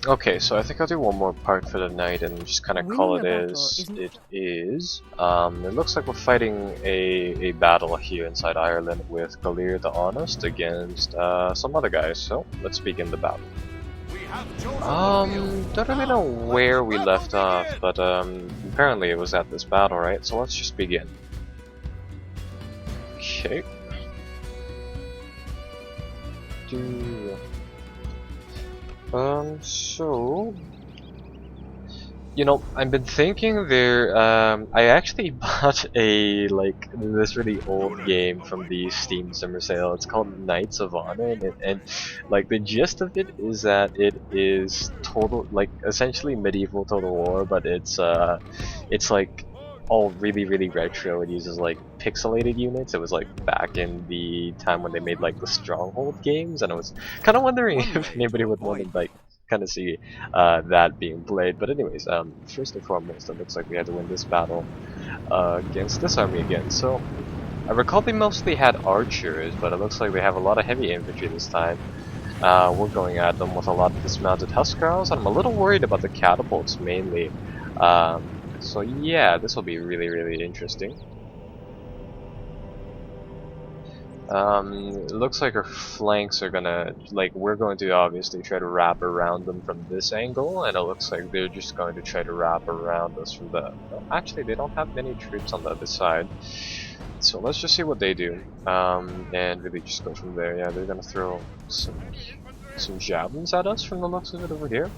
Okay, so I think I'll do one more part for the night and just kind of call it as it is. It looks like we're fighting a battle here inside Ireland with Galir the Honest against some other guys, so let's begin the battle. Don't really know where we left off, but apparently it was at this battle, right? So let's just begin. Okay. So you know, I've been thinking there. I actually bought this really old game from the Steam Summer Sale. It's called Knights of Honor, and like the gist of it is that it is total, like essentially medieval Total War, but it's like all really retro. It uses like pixelated units. It was like back in the time when they made like the Stronghold games, and I was kind of wondering if anybody would want to like kind of see that being played. But anyways, first and foremost, it looks like we had to win this battle against this army again. So I recall they mostly had archers, but it looks like they have a lot of heavy infantry this time. We're going at them with a lot of dismounted Huskarls, and I'm a little worried about the catapults mainly. So yeah, this will be really interesting. It looks like our flanks are gonna, like, we're going to obviously try to wrap around them from this angle, and it looks like they're just going to try to wrap around us from the... Well, actually, they don't have many troops on the other side. So let's just see what they do, and really just go from there. Yeah, they're gonna throw some javelins at us from the looks of it over here.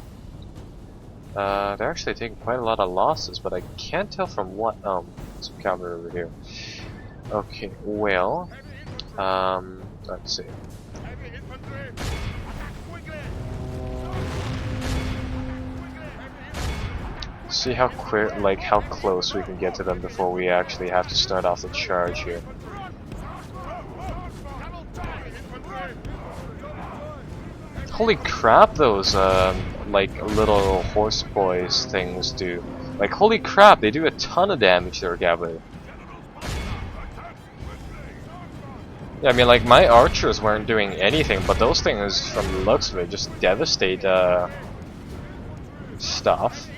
They're actually taking quite a lot of losses, but I can't tell from what... some cavalry over here. Okay, well... let's see. See how quick, like how close we can get to them before we actually have to start off the charge here. Holy crap, those like little horse boys things do. Like holy crap, they do a ton of damage to our cavalry. Yeah, I mean, like, my archers weren't doing anything, but those things, from the looks of it, just devastate stuff.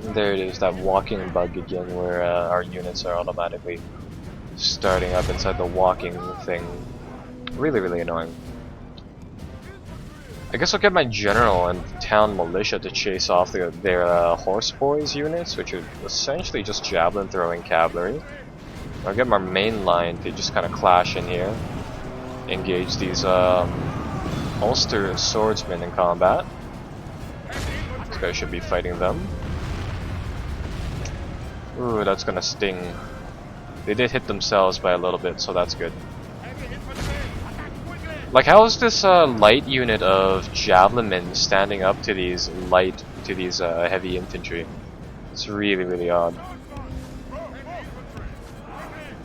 And there it is, that walking bug again, where our units are automatically starting up inside the walking thing. Really annoying. I guess I'll get my general and town militia to chase off their horse boys units, which are essentially just javelin throwing cavalry. I'll get my main line to just kind of clash in here, engage these Ulster swordsmen in combat. This guy should be fighting them. Ooh, that's gonna sting. They did hit themselves by a little bit, so that's good. Like, how is this light unit of javelin men standing up to these heavy infantry? It's really odd.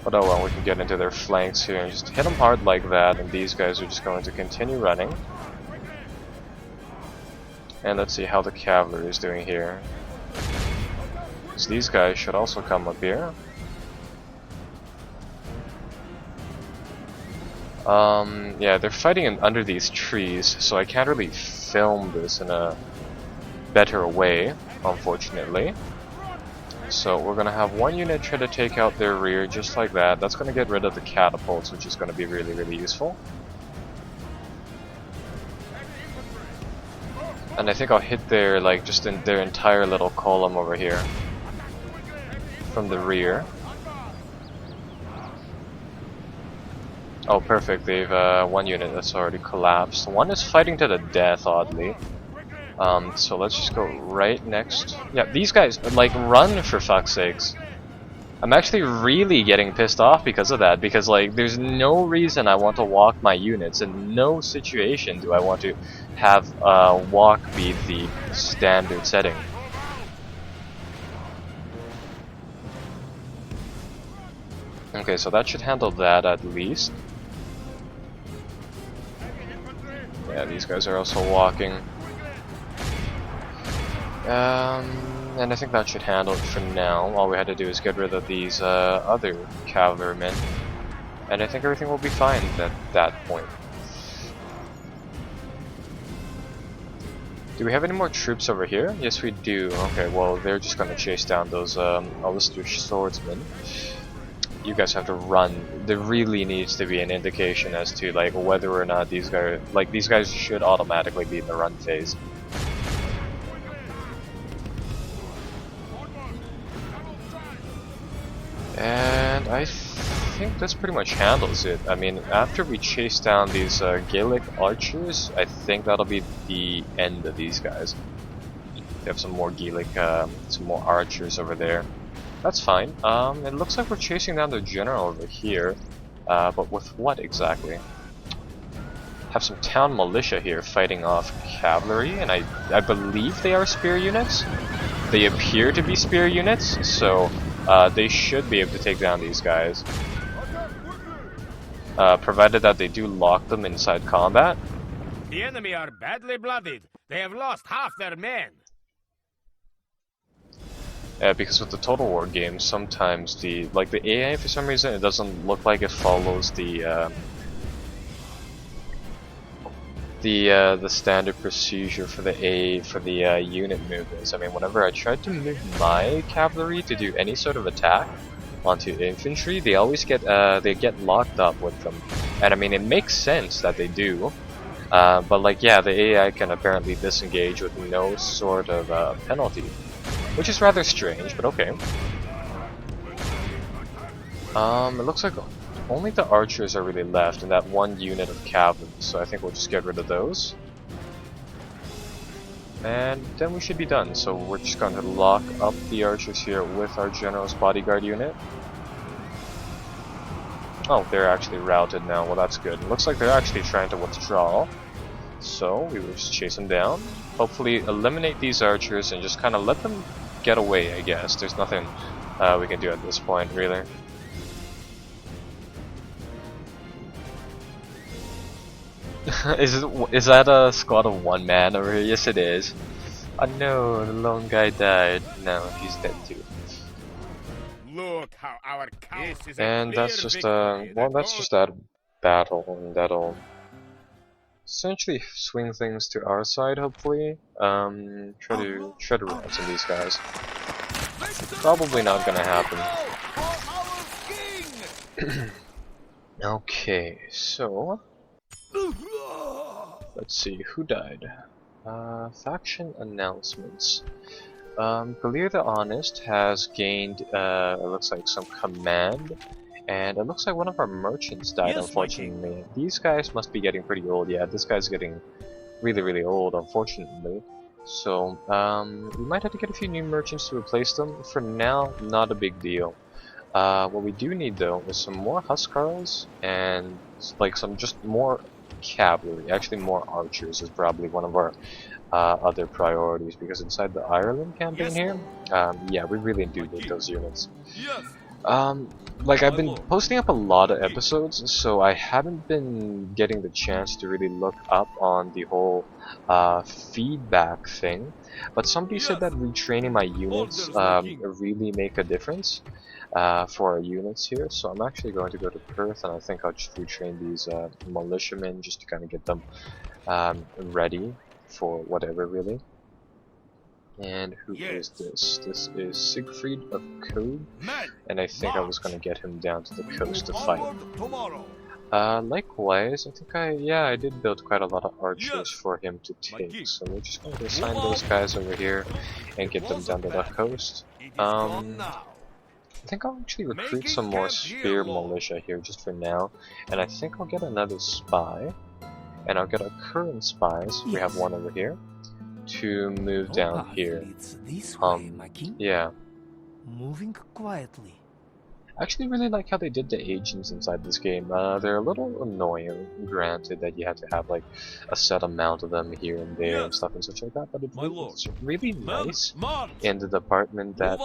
But oh well, we can get into their flanks here and just hit them hard like that, and these guys are just going to continue running. And let's see how the cavalry is doing here. Because these guys should also come up here. Yeah, they're fighting under these trees, so I can't really film this in a better way, unfortunately. So we're gonna have one unit try to take out their rear just like that. That's gonna get rid of the catapults, which is gonna be really useful. And I think I'll hit their, like, just in their entire little column over here from the rear. Oh, perfect. They've one unit that's already collapsed. One is fighting to the death, oddly. So let's just go right next. Yeah, these guys, like, run for fuck's sakes. I'm actually really getting pissed off because of that, because, like, there's no reason I want to walk my units. In no situation do I want to have walk be the standard setting. Okay, so that should handle that at least. Yeah, these guys are also walking. And I think that should handle it for now. All we had to do is get rid of these other cavalrymen, and I think everything will be fine at that point. Do we have any more troops over here? Yes, we do. Okay, well, they're just gonna chase down those Ulster swordsmen. You guys have to run. There really needs to be an indication as to like whether or not these guys should automatically be in the run phase. And I think this pretty much handles it. I mean, after we chase down these Gaelic archers, I think that'll be the end of these guys. We have some more Gaelic, some more archers over there. That's fine. It looks like we're chasing down the general over here, but with what exactly? Have some town militia here fighting off cavalry, and I believe they are spear units. They appear to be spear units, so they should be able to take down these guys. Provided that they do lock them inside combat. The enemy are badly blooded. They have lost half their men. Because with the Total War games, sometimes the AI for some reason it doesn't look like it follows the standard procedure for the unit movements. I mean, whenever I tried to move my cavalry to do any sort of attack onto infantry, they always get locked up with them. And I mean, it makes sense that they do, but like yeah, the AI can apparently disengage with no sort of penalty. Which is rather strange, but okay. It looks like only the archers are really left in that one unit of cavalry, so I think we'll just get rid of those. And then we should be done, so we're just going to lock up the archers here with our general's bodyguard unit. Oh, they're actually routed now, well that's good. It looks like they're actually trying to withdraw. So, we will just chase them down. Hopefully eliminate these archers and just kind of let them get away, I guess. There's nothing we can do at this point, really. Is that a squad of one man over here? Yes it is. Oh no, the lone guy died. No, he's dead too. Look how our and that's just well, that's just that battle, and that'll essentially swing things to our side, hopefully. Try to ransom these guys. Probably not gonna happen. Okay, so let's see who died. Faction announcements. Galir the Honest has gained, it looks like some command. And it looks like one of our merchants died, unfortunately. These guys must be getting pretty old. Yeah, this guy's getting really old, unfortunately. So, we might have to get a few new merchants to replace them. For now, not a big deal. What we do need, though, is some more Huskarls and, like, some just more cavalry. Actually, more archers is probably one of our other priorities, because inside the Ireland campaign here, yeah, we really do need those units. Like I've been posting up a lot of episodes, so I haven't been getting the chance to really look up on the whole feedback thing. But somebody said that retraining my units really make a difference for our units here. So I'm actually going to go to Perth, and I think I'll just retrain these militiamen just to kind of get them ready for whatever, really. And who is this? This is Siegfried of Code, and I think I was gonna get him down to the coast to fight. Likewise, I think I did build quite a lot of archers for him to take, so we're just going to assign those guys over here and get them down to the coast. I think I'll actually recruit some more spear militia here just for now, and I think I'll get another spy, and I'll get a current spy, so we have one over here, to move down here. Yeah. Moving quietly. I actually really like how they did the agents inside this game. They're a little annoying, granted that you have to have like a set amount of them here and there and stuff and such like that, but it's really nice in the department that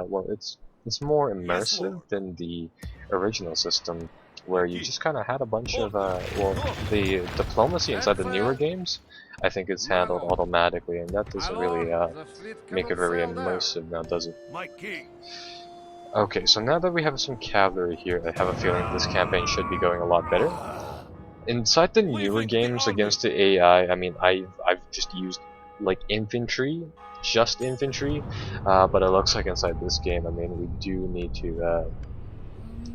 well, it's more immersive than the original system, where you just kind of had a bunch of well, the diplomacy inside the newer games, I think it's handled automatically, and that doesn't really make it very immersive now, does it? Okay, so now that we have some cavalry here, I have a feeling this campaign should be going a lot better. Inside the newer games against the AI, I mean, I've just used like infantry, just infantry, but it looks like inside this game, I mean, we do need to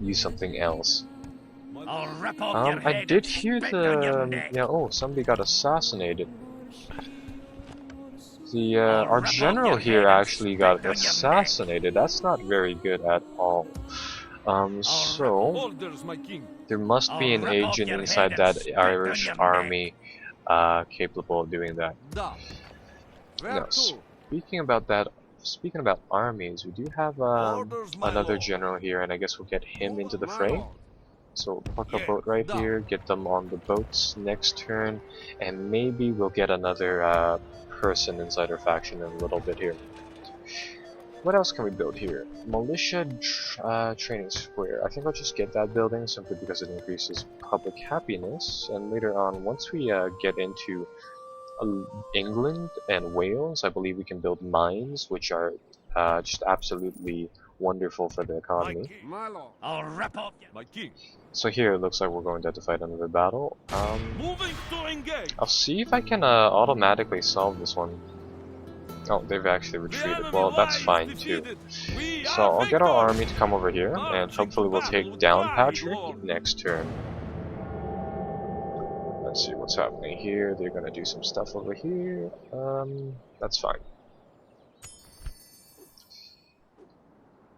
use something else. I'll rip off your I head did and hear spit on your the neck. yeah. Oh, somebody got assassinated. The I'll our rip off general your here head and actually spit got on your neck. assassinated. That's not very good at all. So Orders, my king. there must be I'll an rip off agent your inside head that and spit Irish on your army, capable of doing that. Da. Where Now, to? speaking about armies, we do have Orders, my another lord. general here, and I guess we'll get him into the My fray. lord. So we'll park a Yeah, boat right done. here, get them on the boats next turn, and maybe we'll get another person inside our faction in a little bit here. What else can we build here? Militia training square. I think I'll just get that building simply because it increases public happiness, and later on, once we get into England and Wales, I believe we can build mines, which are just absolutely wonderful for the My economy. king. My lord. I'll rip off your... My king. So here it looks like we're going to have to fight another battle. Moving to engage. I'll see if I can automatically solve this one. Oh, they've actually retreated. Well, that's fine too. So I'll get our army to come over here, and hopefully we'll take down Patrick next turn. Let's see what's happening here. They're gonna do some stuff over here. That's fine.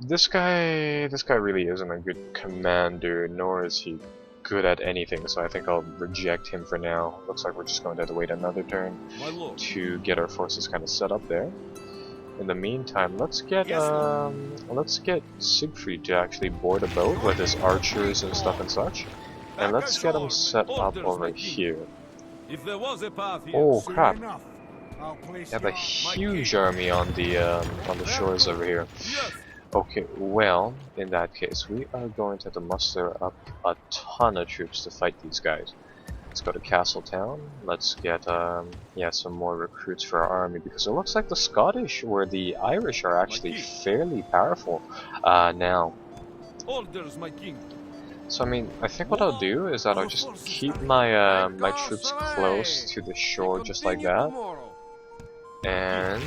This guy really isn't a good commander, nor is he good at anything, so I think I'll reject him for now. Looks like we're just going to have to wait another turn My lord. to get our forces kind of set up there. In the meantime, let's get Siegfried to actually board a boat with his archers and stuff and such, and let's get him set up over here. If there was a path here. Oh Soon crap! enough, I'll place We have a your huge army on the shores over here. Yes. Okay, well, in that case, we are going to have to muster up a ton of troops to fight these guys. Let's go to Castletown. Let's get, yeah, some more recruits for our army, because it looks like the Scottish or the Irish are actually fairly powerful now. Orders, my king. So, I mean, I think what I'll do is that I'll just keep my my troops close to the shore, just like that, and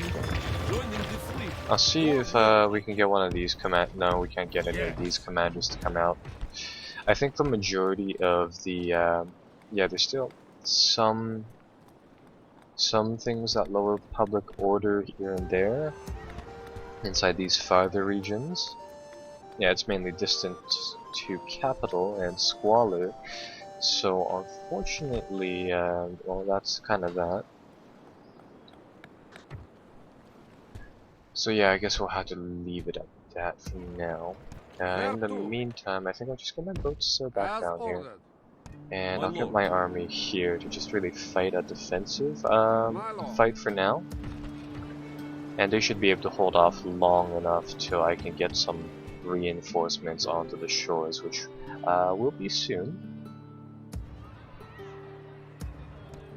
Joining the fleet. I'll see if we can get one of these No, we can't get any of these commanders to come out. I think the majority of the yeah, there's still some things that lower public order here and there inside these farther regions. Yeah, it's mainly distant to capital and squalor. So unfortunately, well, that's kind of that. So yeah, I guess we'll have to leave it at that for now. In the meantime, I think I'll just get my boats back down here. And I'll get my army here to just really fight a defensive fight for now. And they should be able to hold off long enough till I can get some reinforcements onto the shores, which will be soon.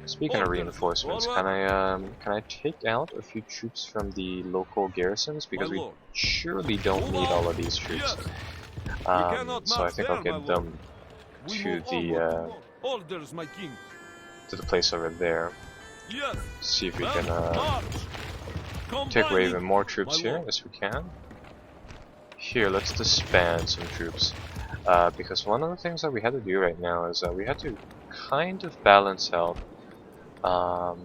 Speaking of reinforcements, can I take out a few troops from the local garrisons, because we surely don't need all of these troops. So I think I'll get them to the orders, my king. to the place over there. Yes. See if we can take away even more troops here. Yes, we can. Here, let's disband some troops, because one of the things that we had to do right now is that we had to kind of balance out all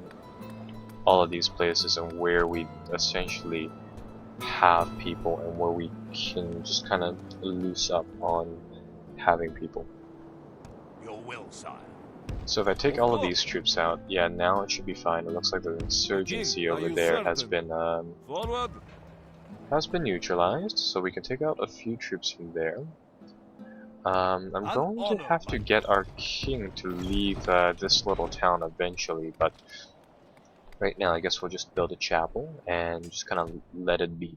of these places and where we essentially have people and where we can just kind of loose up on having people. Your will, sire. So if I take all of these troops out, yeah, now it should be fine. It looks like the insurgency over there has been Forward. neutralized, so we can take out a few troops from there. I'm going to have to get our king to leave this little town eventually, but right now I guess we'll just build a chapel and just kind of let it be.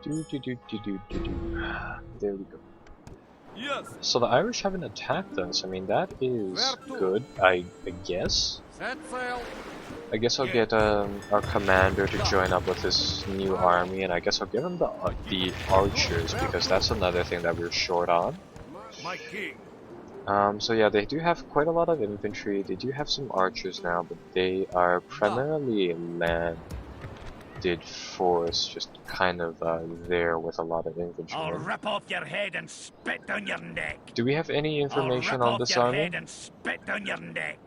There we go. Yes. So the Irish haven't attacked us. I mean, that is good, I guess. Set sail. I guess I'll get our commander to join up with this new army, and I guess I'll give him the archers, because that's another thing that we're short on. My king. So yeah, they do have quite a lot of infantry. They do have some archers now, but they are primarily landed force, just kind of there with a lot of infantry. I'll rip off your head and spit down your neck. Do we have any information I'll on rip off this your army? head and spit down your neck.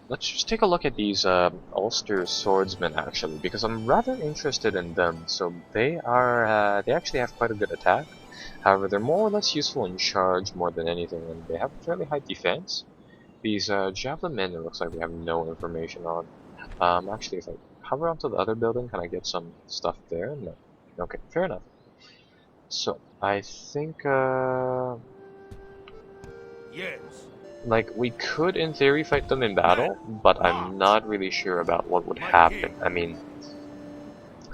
Let's just take a look at these Ulster swordsmen actually, because I'm rather interested in them. So they are they actually have quite a good attack. However, they're more or less useful in charge more than anything, and they have fairly high defense. These javelin men, it looks like we have no information on. Actually, if I hover onto the other building, can I get some stuff there? No. Okay, fair enough. So I think Yes. like, we could, in theory, fight them in battle, but I'm not really sure about what would happen. I mean,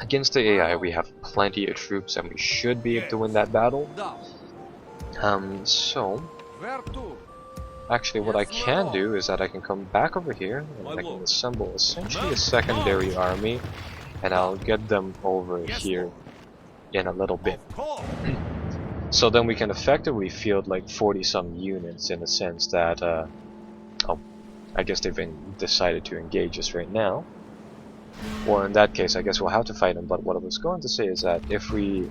against the AI, we have plenty of troops, and we should be able to win that battle. So, Where to? actually, what I can do is that I can come back over here, and I can assemble essentially a secondary army, and I'll get them over here in a little bit. Of course. So then we can effectively field like 40-some units in the sense that, oh, I guess they've decided to engage us right now. Well, in that case, I guess we'll have to fight them. But what I was going to say is that if we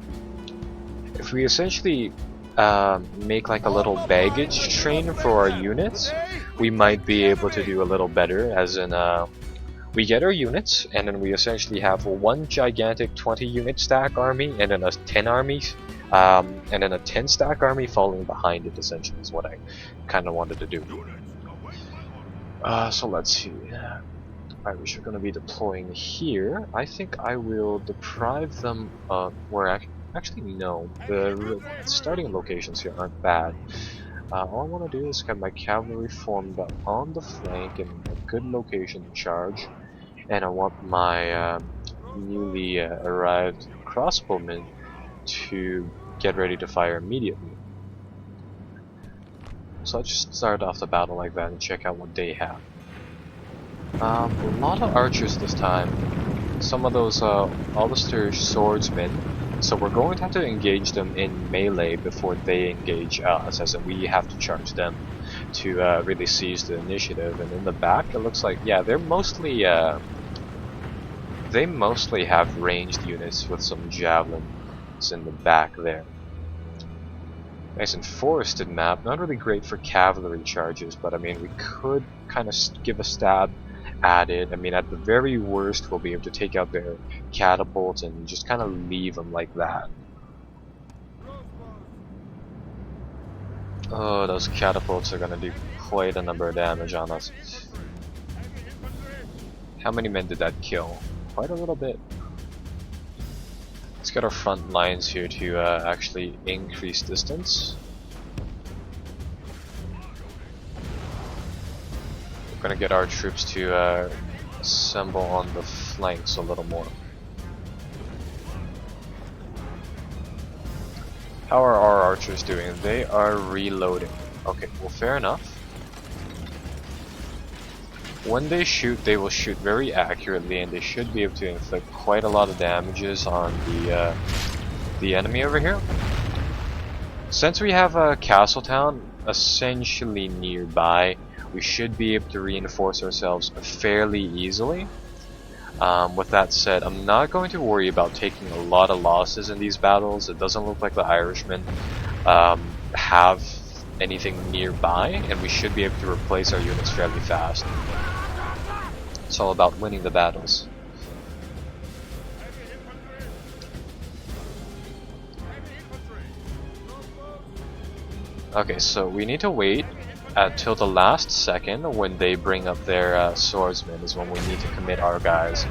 essentially make like a little baggage train for our units, we might be able to do a little better. As in, we get our units, and then we essentially have one gigantic 20-unit stack army, and then a 10 armies. And then a 10 stack army following behind it, essentially, is what I kind of wanted to do. So let's see. Irish are going to be deploying here. I think I will deprive them of... actually, no. The starting locations here aren't bad. All I want to do is get my cavalry formed up on the flank in a good location to charge. And I want my newly arrived crossbowmen to get ready to fire immediately. So let's just start off the battle like that and check out what they have. A lot of archers this time. Some of those Ulster swordsmen. So we're going to have to engage them in melee before they engage us, as in we have to charge them to really seize the initiative. And in the back, it looks like, yeah, they're mostly they mostly have ranged units with some javelins in the back there. Nice and forested map, not really great for cavalry charges, but I mean, we could kind of give a stab at it. I mean, at the very worst, we'll be able to take out their catapults and just kind of leave them like that. Oh, those catapults are gonna do quite a number of damage on us. How many men did that kill? Quite a little bit. Let's get our front lines here to actually increase distance. We're gonna get our troops to assemble on the flanks a little more. How are our archers doing? They are reloading. Okay, well, fair enough. When they shoot, they will shoot very accurately, and they should be able to inflict quite a lot of damages on the enemy over here. Since we have a castle town essentially nearby, we should be able to reinforce ourselves fairly easily. With that said, I'm not going to worry about taking a lot of losses in these battles. It doesn't look like the Irishmen have anything nearby, and we should be able to replace our units fairly fast. It's all about winning the battles. Okay, so we need to wait till the last second when they bring up their swordsmen is when we need to commit our guys.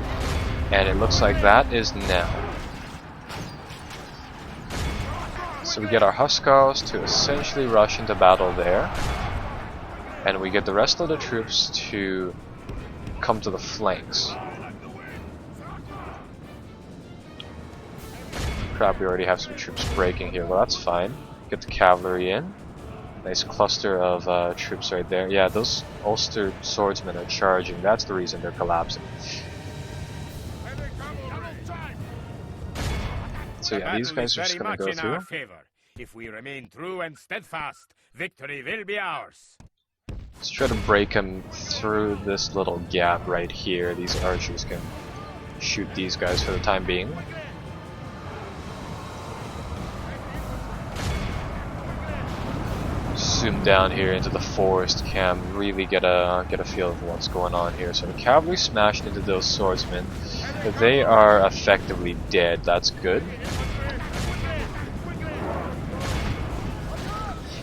And it looks like that is now. So we get our Huskars to essentially rush into battle there. And we get the rest of the troops to come to the flanks. Crap, we already have some troops breaking here. Well, that's fine. Get the cavalry in. Nice cluster of troops right there. Yeah, those Ulster swordsmen are charging. That's the reason they're collapsing. So yeah, these guys are just gonna go through. Favor. If we remain true and steadfast, victory will be ours. Let's try to break them through this little gap right here. These archers can shoot these guys for the time being. Zoom down here into the forest camp, really get a feel of what's going on here. So the cavalry smashed into those swordsmen. They are effectively dead. That's good.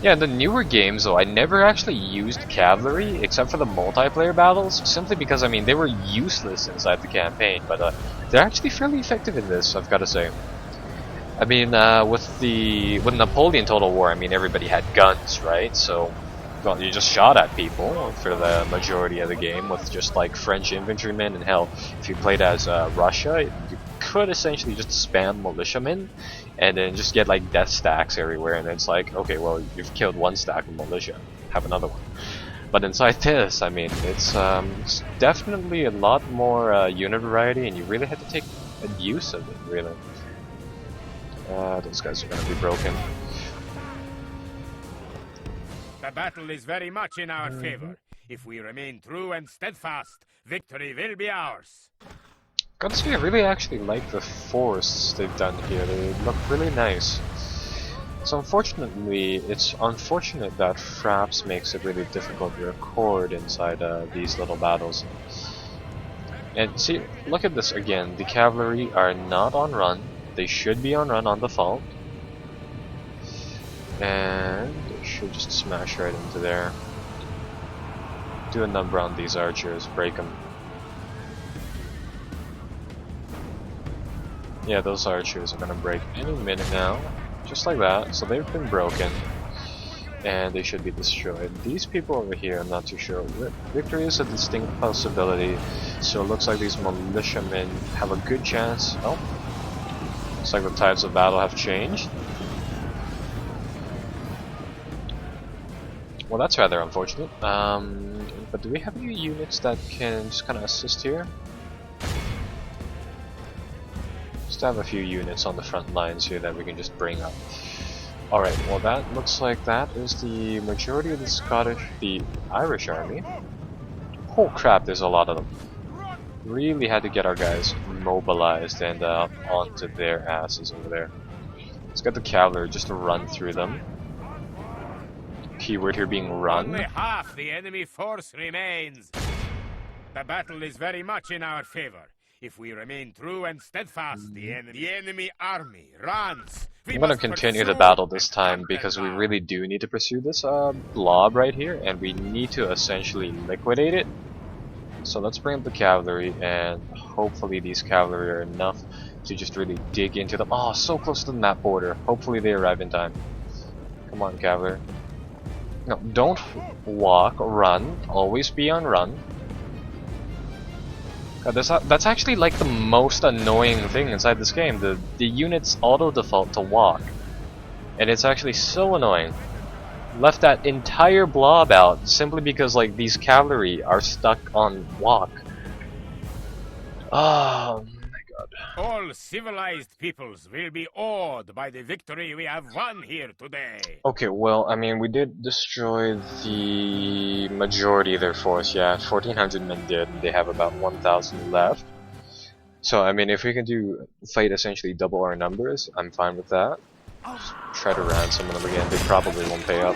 Yeah, in the newer games though, I never actually used cavalry except for the multiplayer battles, simply because I mean they were useless inside the campaign, but they're actually fairly effective in this, I've got to say. I mean, with Napoleon Total War, I mean everybody had guns, right? So, well, you just shot at people for the majority of the game with just like French infantrymen, and hell, if you played as Russia, you could essentially just spam militiamen and then just get like death stacks everywhere, and it's like, okay, well, you've killed one stack of militia, have another one. But inside this, I mean, it's definitely a lot more unit variety, and you really had to take use of it, really. Those guys are gonna be broken. The battle is very much in our favor. If we remain true and steadfast, victory will be ours. Gotta say, I really actually like the forests they've done here. They look really nice. So unfortunately, it's unfortunate that Fraps makes it really difficult to record inside these little battles. And see, look at this again. The cavalry are not on run. They should be on run on default. And they should just smash right into there. Do a number on these archers, break them. Yeah, those archers are gonna break any minute now. Just like that. So they've been broken. And they should be destroyed. These people over here, I'm not too sure. Victory is a distinct possibility. So it looks like these militiamen have a good chance. Oh. Looks like the types of battle have changed. Well, that's rather unfortunate. But do we have any units that can just kind of assist here? Just have a few units on the front lines here that we can just bring up. Alright, well that looks like that is the majority of the Irish army. Oh crap, there's a lot of them. Really had to get our guys mobilized and onto their asses over there. Let's get the cavalry just to run through them. Keyword here being run. Only half the enemy force remains. The battle is very much in our favor. If we remain true and steadfast, the enemy army runs. I'm gonna continue the battle this time because we really do need to pursue this blob right here, and we need to essentially liquidate it. So let's bring up the cavalry, and hopefully these cavalry are enough to just really dig into them. Oh, so close to the map border. Hopefully they arrive in time. Come on, cavalry. No, don't walk, run. Always be on run. God, that's actually like the most annoying thing inside this game. The units auto default to walk, and it's actually so annoying. Left that entire blob out simply because like these cavalry are stuck on walk. Oh my god. All civilized peoples will be awed by the victory we have won here today. Okay, well, I mean, we did destroy the majority of their force, yeah, 1,400 men did, and they have about 1,000 left. So, I mean, if we can fight essentially double our numbers, I'm fine with that. Just try to ransom them again, they probably won't pay up.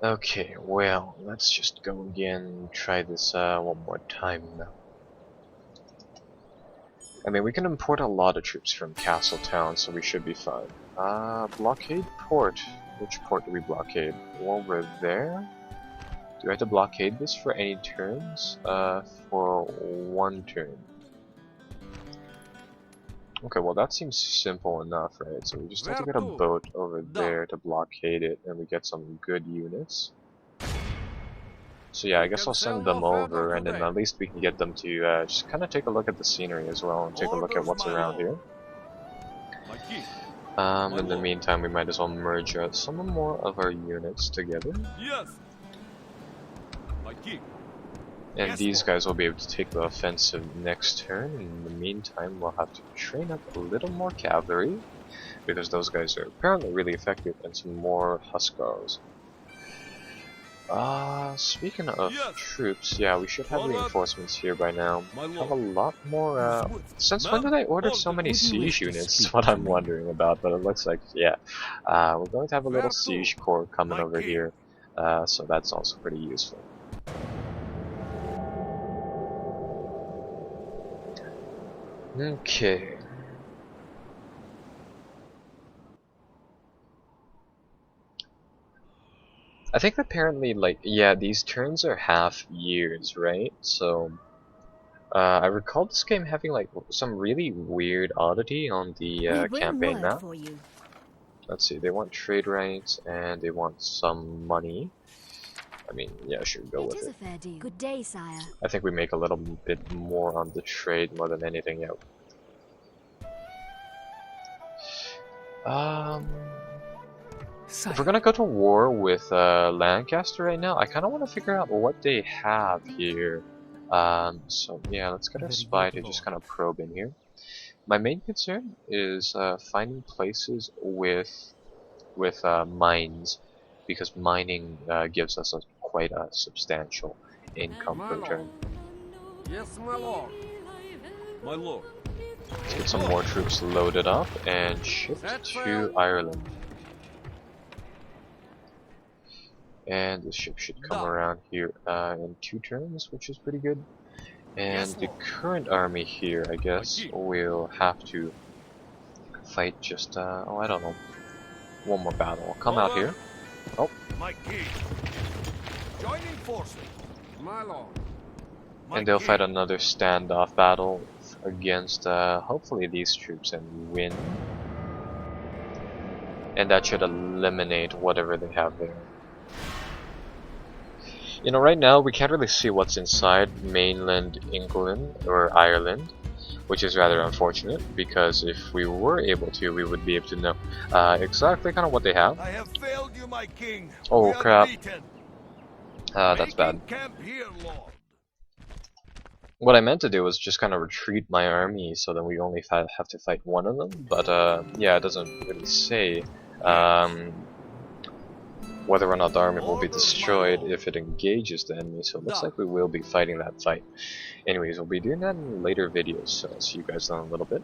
Okay, well, let's just go again and try this one more time now. I mean, we can import a lot of troops from Castletown, so we should be fine. Blockade port. Which port do we blockade? Over there? Do I have to blockade this for any turns? For one turn. Okay, well that seems simple enough, right? So we just have to get a boat over there to blockade it, and we get some good units. So yeah, I guess I'll send them over, and then at least we can get them to just kind of take a look at the scenery as well, and take a look at what's around here. My king. In the meantime, we might as well merge some more of our units together. Yes. My king. And Yes, these Lord. guys will be able to take the offensive next turn. In the meantime, we'll have to train up a little more cavalry, because those guys are apparently really effective, and some more Huskars. Speaking of Yes. troops, yeah, we should have Forward. reinforcements here by now. My Have a lord. lot more, since when Ma'am, did I order so order. many Would you wish siege to units? speak Is what to I'm me? wondering about, but it looks like, yeah. We're going to have a little Where to? siege corps coming My over king. here, so that's also pretty useful. Okay. I think apparently, like, yeah, these turns are half years, right? So, I recall this game having, like, some really weird oddity on the We bring campaign word map. for you. Let's see, they want trade rights and they want some money. I mean, yeah, sure, go It with is a it. fair deal. Good day, sire. I think we make a little bit more on the trade more than anything else. If we're gonna go to war with Lancaster right now, I kind of want to figure out what they have here. So yeah, let's get our Very spy good, to just Lord. kind of probe in here. My main concern is finding places with mines, because mining gives us quite a substantial income My per lord. turn. Yes, my lord. My lord. Let's get some more troops loaded up and shipped to Ireland. And the ship should come around here in 2 turns, which is pretty good. And Yes, the Lord. current army here, I guess, will have to fight just, oh, I don't know, one more battle. I'll come out here. Oh, My king. Joining forces. My lord. My and they'll king. fight another standoff battle against, hopefully these troops, and win. And that should eliminate whatever they have there. You know, right now we can't really see what's inside mainland England or Ireland, which is rather unfortunate, because if we were able to, we would be able to know exactly kind of what they have. I have failed you, my king. Oh, We are crap. beaten. That's bad. Making camp here, lord. What I meant to do was just kind of retreat my army, so then we only have to fight one of them, but yeah, it doesn't really say whether or not the army will be destroyed if it engages the enemy, so it looks like we will be fighting that fight. Anyways, we'll be doing that in later videos, so I'll see you guys in a little bit.